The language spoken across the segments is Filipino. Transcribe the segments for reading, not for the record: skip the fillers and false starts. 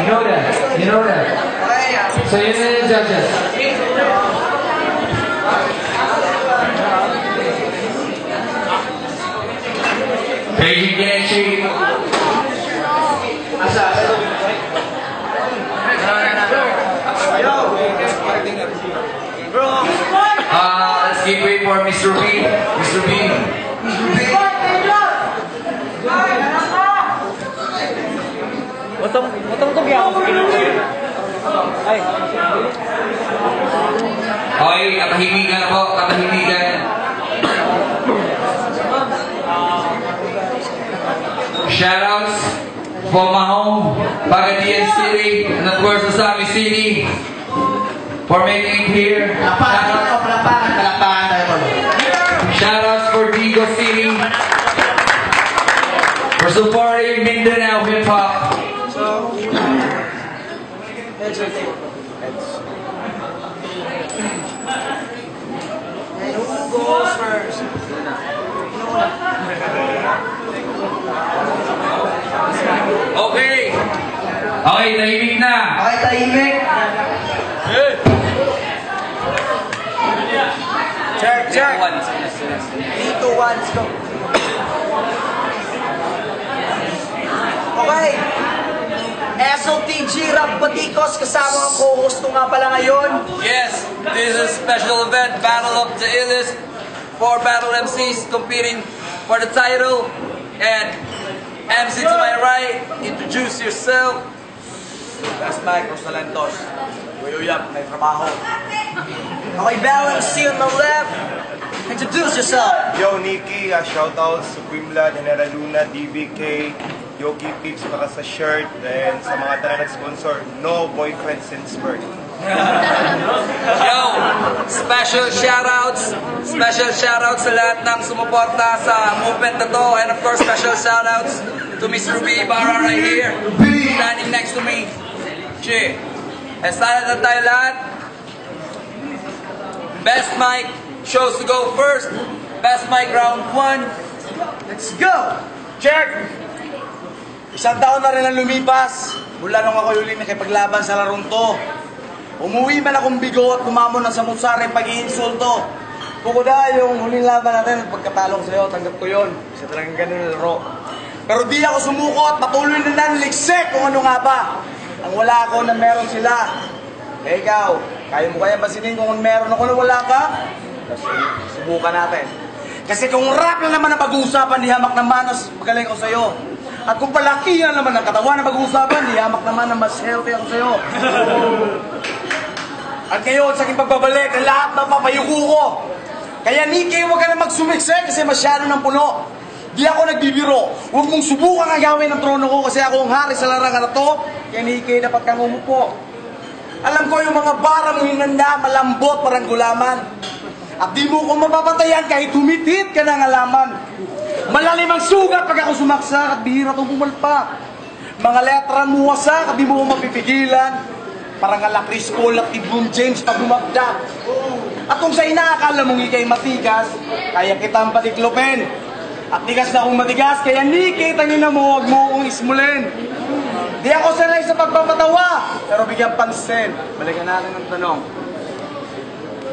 You know that. You know that. So yun na yung judges. Crazy Genshi. Let's give way for Mr. B. Mr. B. Otong tugyaw. Ay. Okay, katahimikan po, katahimikan. Shoutouts for my home, Pagadian City, and of course Usami City, for making it here. Shoutouts for Vigo City, for supporting Mindanao Hip Hop. Who goes first? Okay. Okay, tahimik na. Okay, tahimik. Check. 3, 2, 1, let's go. Okay. SOTG Rap Batikos, kasama ang co-host ko nga pala ngayon. Yes, this is a special event, Battle of the Illest, 4 battle MCs competing for the title. And MC to my right, introduce yourself. Best Mike Rosalentos. Uyuyap, may trabaho. Okay, Bell MC on the left. Introduce yourself. Yo, Nikki, shoutout Supreme Blood, General Luna, DBK, Yoki Pips, naka sa shirt, and sa mga tanan nag-sponsor, no boyfriend since birth. Yo, special shoutouts sa lahat ng sumuporta sa movement na to. And of course, special shoutouts to Mr. B Barra right here, standing next to me. Che, excited na tayo lahat. Best Mic chose to go first. Best Mic round 1. Let's go! Check! Isang taon na rin ang lumipas mula nung ako huling nakipaglaban sa larong to. Umuwi man akong bigo at kumamon ng samut-saring pag-iinsulto. Bukod na yung huling laban natin at pagkatalong sa'yo, tanggap ko yun. Isa talagang ganun na laro. Pero di ako sumuko at patuloy na nanliksik kung ano nga ba. Ang wala ko na meron sila. Eh ikaw, kaya mo kaya basinin kung meron ako na wala ka? Kasi subukan natin. Kasi kung rap na naman ang pag-uusapan, di hamak na manos, magaling ako sa'yo. At kung palakihan naman ang katawan na pag-uusapan, di hamak naman na mas healthy ako sa'yo. At ngayon, sa aking pagbabalik, ang lahat na papayuko ko. Kaya Nikki, huwag ka na magsumiksik kasi masyado ng puno. Di ako nagbibiro. Huwag mong subukan ang gawin ng trono ko kasi ako ang hari sa larangan na to. Kaya Nikki, dapat kang umupo. Alam ko yung mga bara mong hinanda, malambot, parang gulaman. At di mo ko mapapatayan kahit humitit ka ng alaman. Malalim ang sugat pag ako sumaksak at bihira itong pumalpa. Mga letra mo wasak at di mo ko mapipigilan. Parang ala Chris Paul at Ibon James pag bumagdak. At kung sa inaakala mong ikay matigas, kaya kitang patiklopin. At tigas na akong matigas, kaya Nikki, tangin na mo, huwag mo akong ismulin. Di ako sanay sa pagpapatawa, pero bigyan pansin. Balikan natin ang tanong.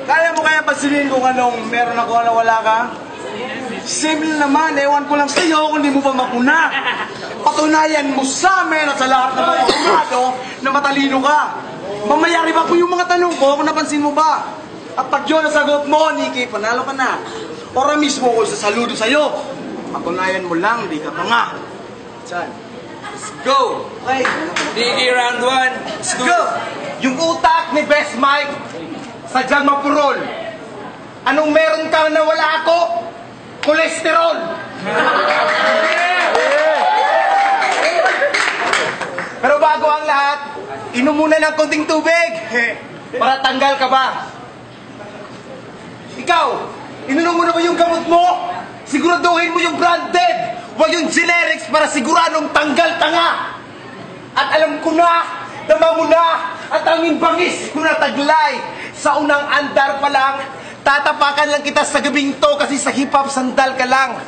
Kaya mo kaya pansinin kung anong meron ako na wala ka? Simple naman, ewan ko lang sa'yo kung di mo pa makuna. Patunayan mo sa amin at sa lahat ng mga kumado na matalino ka. Mamaya riba ko yung mga tanong ko kung napansin mo ba. At pag yun nasagot mo, Nikki, panalo ka na. Ora mismo ko sasaludo sa'yo. Patunayan mo lang, di ka pa nga. Saan? Let's go! Okay. Nikki round 1. Let's go! Yung utak ni Best Mike, sadyang mapurol. Anong meron ka na wala ako? Kolesterol! Pero bago ang lahat, inom muna ng konting tubig para tanggal ka ba? Ikaw, inunom mo na ba yung gamot mo? Siguraduhin mo yung branded, huwag yung generics para siguradong tanggal tanga. At alam ko na, dama mo na, at ang bangis ko na taglay. Sa unang andar pa lang, tatapakan lang kita sa gabing to kasi sa hip-hop sandal ka lang.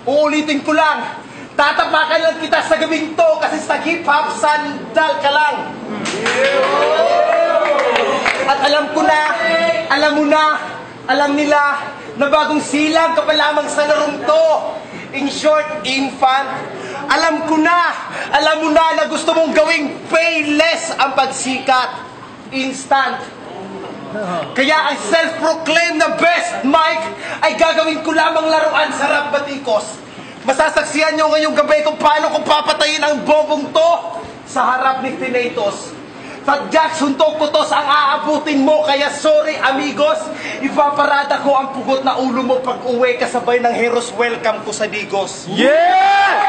Uulitin ko lang, Tatapakan lang kita sa gabing to kasi sa hip-hop, sandal ka lang. At alam ko na, alam mo na, alam nila na bagong silang ka pa lamang sa larong to. In short, infant, alam ko na, alam mo na gusto mong gawing payless ang pagsikat. Instant. Kaya ang self-proclaimed na best mic ay gagawin ko lamang laruan sa rap batikos. Masasaksihan nyo ngayong gabi kung paano ko papatayin ang bobong to sa harap ni Tinatos. Tadyak, suntok kutos ang aabutin mo, kaya sorry amigos, ipaparada ko ang pugot na ulo mo pag uwi kasabay ng heroes welcome ko sa Digos. Yeah!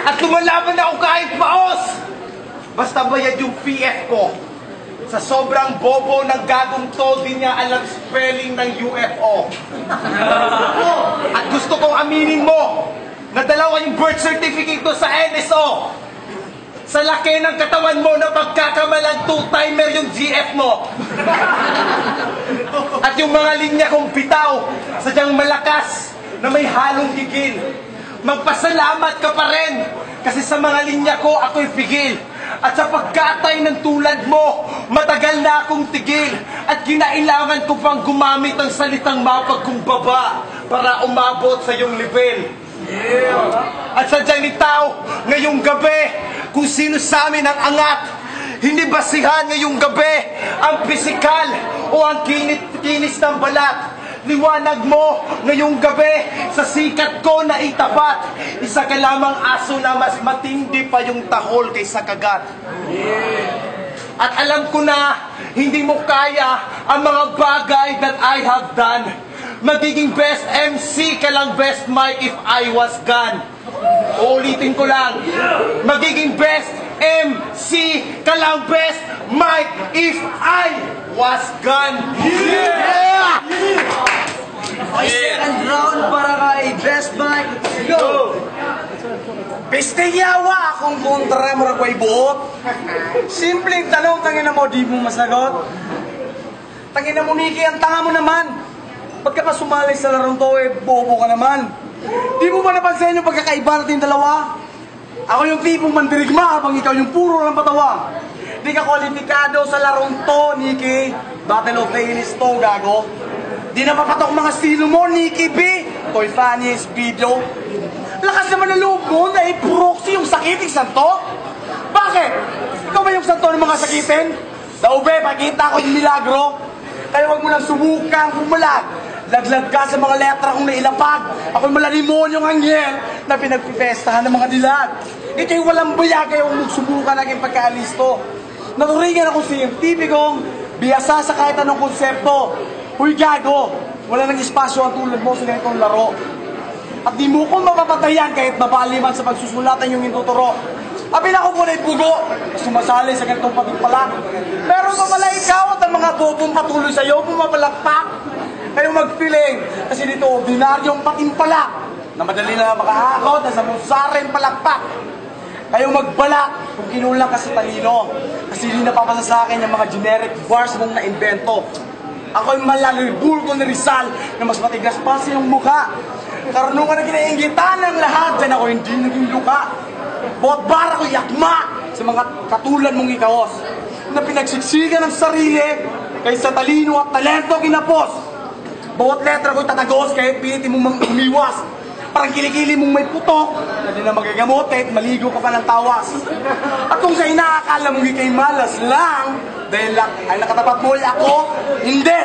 At lumalaban ako kahit paos! Basta bayad yung PF ko. Sa sobrang bobo ng gagong to, di niya alam spelling ng UFO. At gusto kong aminin mo na dalawa yung birth certificate ko sa NSO. Sa laki ng katawan mo na pagkakamalang two-timer yung GF mo. At yung mga linya kong bitaw, sadyang malakas na may halong gigil. Magpasalamat ka pa rin kasi sa mga linya ko ako'y pigil. At sa pagkatay ng tulad mo, matagal na akong tigil. At kinailangan ko pang gumamit ng salitang mapagkumbaba para umabot sa iyong level. At sadyang nitaw ngayong gabi kung sino sa amin ang angat. Hindi basihan ngayong gabi ang pisikal o ang kinis ng balat. Liwanag mo ngayong gabi sa sikat ko na itapat. Isa ka lamang aso na mas matindi pa yung tahol kaysa kagat. At alam ko na hindi mo kaya ang mga bagay that I have done. Magiging best MC ka lang, best mic if I was gone. Uulitin ko lang. Magiging best MC ka lang, best mic if I was gone. Yeah! Okay, second round para kay best mic. Go! Peste yawa akong kontra mo rakway buot. Simpleng tanong, tangina mo, di mo masagot. Tangina mo, Nikki, ang tanga mo naman. Pagka pa sumali sa larong to, bobo ka naman. Di mo ba napansin yung pagkakaiba natin dalawa? Ako yung tipong mandirigma habang ikaw yung puro ng patawa. Di ka kwalifikado sa larong to, Nikki. Battle of the Inis to, gago. Di na papatok mga estilo mo, Nikki B. Toy Fanny's video. Lakas naman ng loob mo na i-proxy yung sakiting santo. Bakit? Ikaw ba yung santo ng mga sakitin? Daube, pakita ko yung milagro. Kaya wag mo nang subukang bumalag. Laglag ka sa mga letra kong nailapag. Ako'y malanimonyong anghel na pinagpipestahan ng mga dilag. Ito'y walang bayag, kaya huwag magsubukan naging pagkaalisto. Naturingan ako scientificong biyasa sa kahit anong konsepto. Huy gago, wala nang espasyo ang tulad mo sa ganitong laro. At di mo kong mapapatayan kahit mabaliman sa pagsusulatan yung intuturo. Abin ako po na ipugo na sumasali sa ganitong patimpalak. Pero pamala ikaw at ang mga bobong patuloy sa'yo pumapalakpak. Kayo magpiling kasi dito ordinaryong patimpalak na madali na makahakot na sa musarin palakpak. Kayo magbalak kung kinulang ka sa talino kasi hindi napapasa sa akin yung mga generic bars mong na-invento. Ako'y malalibul ko na Rizal na mas matigas pa sa iyong mukha. Karunungan na kinainggitan ng lahat, dyan ako hindi naging luka. Bawat bara ko yakma sa mga katulad mong ikaos na pinagsiksikan ng sarili kaysa talino at talento kinapos. Bawat letra ko'y tatagos kahit pilitin mong umiwas. Parang kilikili mong may putok na di na magagamote at maligo ka pa ng tawas. At kung sa inaakala mong ikay malas lang dahil lang ay nakatapat mo ako, hindi.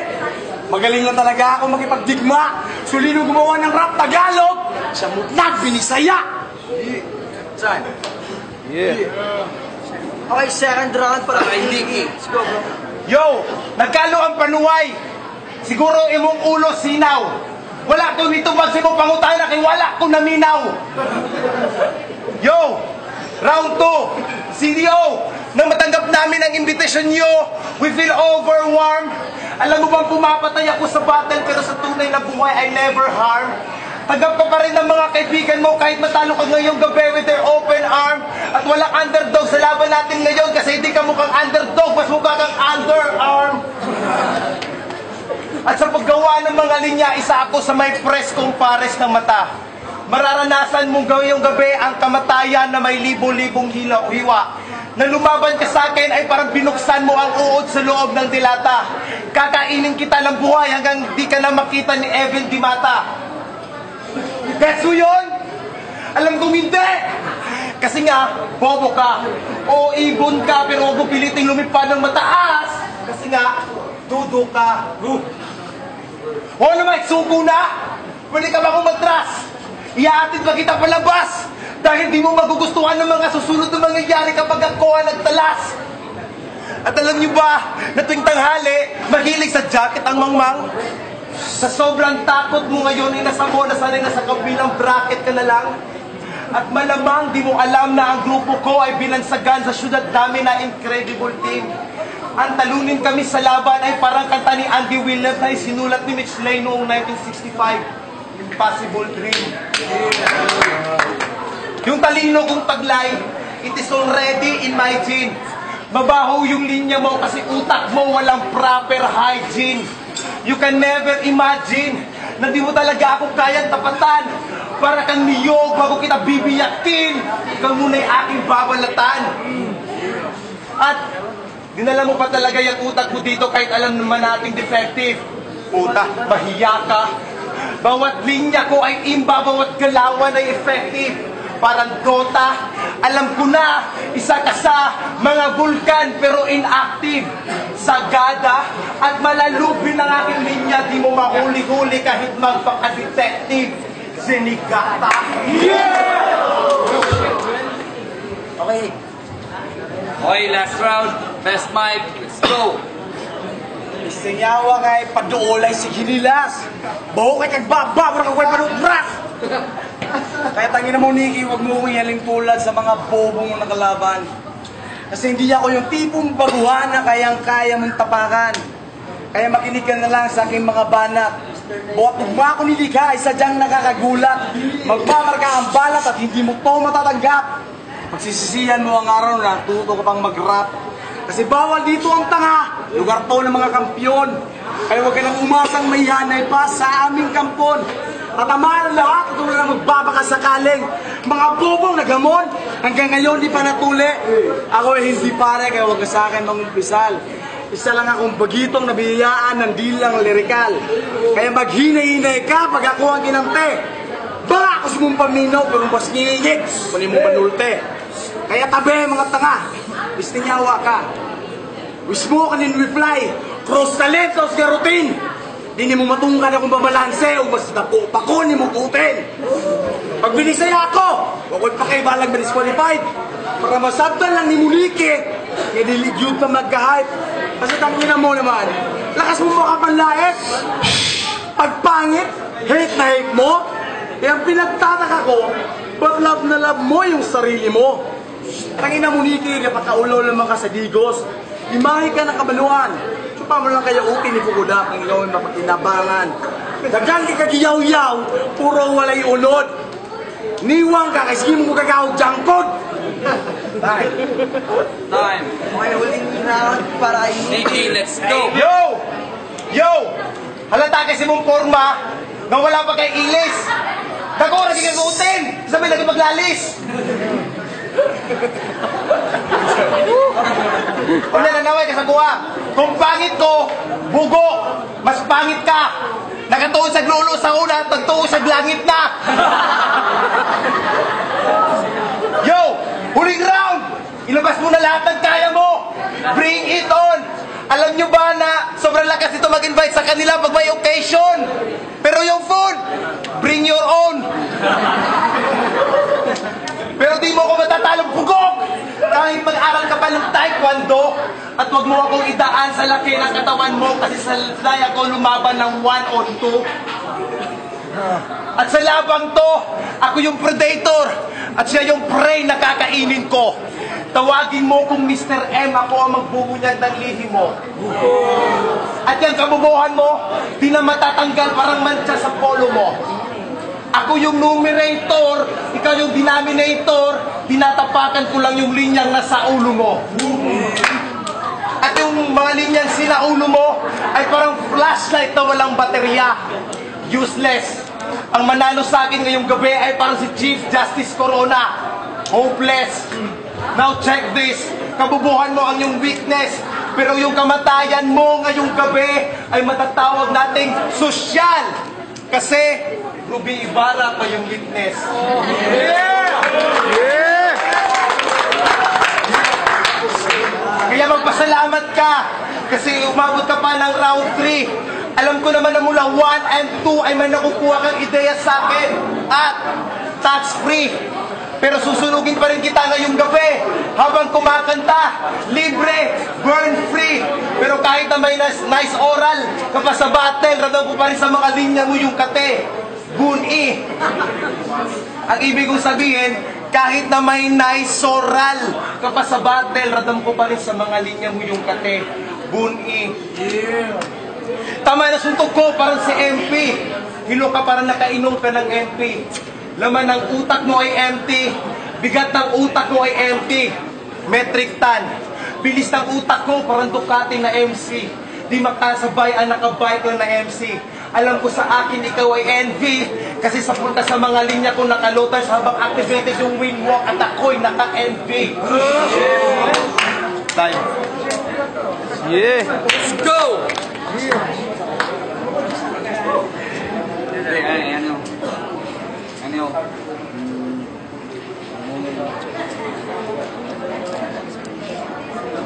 Magaling lang talaga ako makipagdigma. Sulino gumawa ng rap Tagalog, siya mutnag binisaya. Yeah. Okay, second round para kay Nikki. Let's go, bro. Yo, nagkalo ang panuway. Siguro imong ulo sinaw. Wala ko nito bag sa imong pangutana kay wala ko naminaw. Yo, round 2. CDO, nang matanggap namin ang invitation nyo, we feel overwhelmed. Alam mo bang pumapatay ako sa battle pero sa tunay na buhay I never harm. Tanggap ka pa rin ng mga kaibigan mo kahit matalo ka ngayong gabi with their open arm. At walang underdog sa laban natin ngayon kasi hindi ka mukhang underdog, mas mukha kang underarm. At sa paggawa ng mga linya, isa ako sa may press kong pares ng mata. mararanasan mong gawing gabi ang kamatayan na may libo-libong hiwa. Na lumaban ka sa akin ay parang binuksan mo ang uod sa loob ng dilata. Kakainin kita ng buhay hanggang di ka na makita ni Evan Dimata. Gets mo yun? Alam kong hindi! Kasi nga, bobo ka. O ibon ka, pero huwag mo piliting lumipad ng mataas. Kasi nga, dudo ka. O naman, suko na! Pwede ka ba umatras? Iaatid ba kita palabas? Dahil di mo magugustuhan ng mga susunod na mangyayari kapag ako ang nagtalas. At alam niyo ba, na tuwing tanghali, mahilig sa jacket ang mangmang? Sa sobrang takot mo ngayon, inasa mo na sanay na sa kabilang bracket ka na lang. At malamang di mo alam na ang grupo ko ay binansagan sa syudad namin na incredible team. Ang talunin kami sa laban ay parang kanta ni Andy Williams na isinulat ni Mitch Lane noong 1965, Impossible Dream. Yung talino kong taglay, it is already in my gene. Mabaho yung linya mo kasi utak mo walang proper hygiene. You can never imagine na di mo talaga ako kayang tapatan. Para kang niyog bago kita bibiyakin. Ikaw muna'y aking babalatan. At dinala mo pa talaga yung utak mo dito kahit alam naman nating defective. Puta, mahiya ka. Bawat linya ko ay imba, bawat galawan ay effective. Parang Dota, alam ko na, isa ka sa mga vulkan pero inactive. Sagada at malalubin ang aking linya, di mo mahuli-huli kahit magpaka-detective. Zenigata. Yeah! Okay. Okay, last round. Best mic. Let's go. Isenyawa kay paduolay si Ginilas. Baho kay kagbaba, parang kay panubras. Kaya tangina mo, Nikki, huwag mo humihaling tulad sa mga bobong mo nakalaban. Kasi hindi ako yung tipong baguhan na kayang-kaya mong tapakan. Kaya makinig ka na lang sa aking mga banat. Bawat tugma ko nilikha ay sadyang nakakagulat. Magmamarka ang balat at hindi mo to matatanggap. Pagsisisihan mo ang araw na tuto ka pang mag-rap. Kasi bawal dito ang tanga. Lugar to ng mga kampyon. Kaya huwag ka nang umasang may hanay pa sa aming kampon. Tatamaan ang lahat at wala na magbabaka sakaling. Mga bobong nagamon, hanggang ngayon di pa natuli. Ako ay hindi pare, kaya huwag ka sa akin mangumpisal. Isa lang akong bagitong nabiyayaan ng dilang lirikal. Kaya maghinay-hinay ka pag ako ang kinante. Baka ako sumong paminaw, pero mas ngingit, kunin mo panulte. Kaya tabi mga tanga, bistinyawa ka. Wish mo kanin reply, cross talentos ka routine. Di mo matungkan akong babalanse o mas napo pa ko ni mo putin. Pag binisaya ako, huwag pa kayo balag ma-disqualified. Para masabtan lang ni Munike, kaya diligyod pa magka-hype. Kasi tangina mo naman, lakas mo makapanlait. Pagpangit, hate na hate mo. Kaya pinagtataka ko, ba't love na love mo yung sarili mo? Tangina Munike, kapag kaulaw naman ka sa digos, imahe ka ng kabaluan. Pa mo lang kaya uti ni Fukuda kung ikaw ay mapakinabangan. Dagang di kagiyaw-yaw, puro walay unod. Niwang ka kasi mo kagawag jangkod. Time. Okay, huling round para ay... Nikki, let's go. Yo! Yo! Halata kasi mong forma na wala pa kay ilis. Dako, naging kagutin. Sabi lagi maglalis. Una na naway ka sa buha. Kung pangit ko, bugo, mas pangit ka. Nakatuon sa lulo sa una, tagtuon sa langit na. Yo, huling round. Ilabas mo na lahat ng kaya mo. Bring it on. Alam nyo ba na sobrang lakas ito mag-invite sa kanila pag may occasion. Pero yung food, bring your own. Pero di mo ako matatalong bugok! Kahit mag-aral ka pa ng taekwondo at wag mo akong idaan sa laki ng katawan mo kasi sa laya ko lumaban ng 1 on 2. At sa labang to, ako yung predator at siya yung prey na kakainin ko. Tawagin mo kung Mr. M, ako ang magbubunyag ng lihi mo. At yung kabubuhan mo, di na matatanggal parang mancha sa polo mo. Ako yung numerator, ikaw yung denominator, tinatapakan ko lang yung linyang nasa ulo mo. At yung mga linyang sila ulo mo ay parang flashlight na walang baterya. Useless. Ang manalo sa akin ngayong gabi ay parang si Chief Justice Corona. Hopeless. Now check this. Kabubuhan mo ang iyong weakness. Pero yung kamatayan mo ngayong gabi ay matatawag nating sosyal. Kasi Ruby Ibarra pa yung witness. Yeah! Yeah! Kaya magpasalamat ka kasi umabot ka pa ng round 3. Alam ko naman na mula 1 and 2 ay may nakukuha kang ideya sa akin at tax-free. Pero susunugin pa rin kita ngayong gabi habang kumakanta, libre, burn-free. Pero kahit na may nice oral ka pa sa battle, radang ko pa rin sa mga linya mo yung kate. Buni. Ang ibig kong sabihin, kahit na may nice oral ka pa sa battle, radam ko pa rin sa mga linya mo yung kate. Buni. Yeah. Tama na suntok ko, parang si MP. Hilo ka parang nakainom ka ng MP. Laman ng utak mo ay empty. Bigat ng utak mo ay empty. Metric ton. Bilis ng utak ko, parang Ducati na MC. Di makasabay ang nakabike lang na MC. Alam ko sa akin ikaw ay envy. Kasi sa punta sa mga linya ko nakalotas habang activated yung windwalk at ako'y naka-envy. Time. Yeah! Let's go!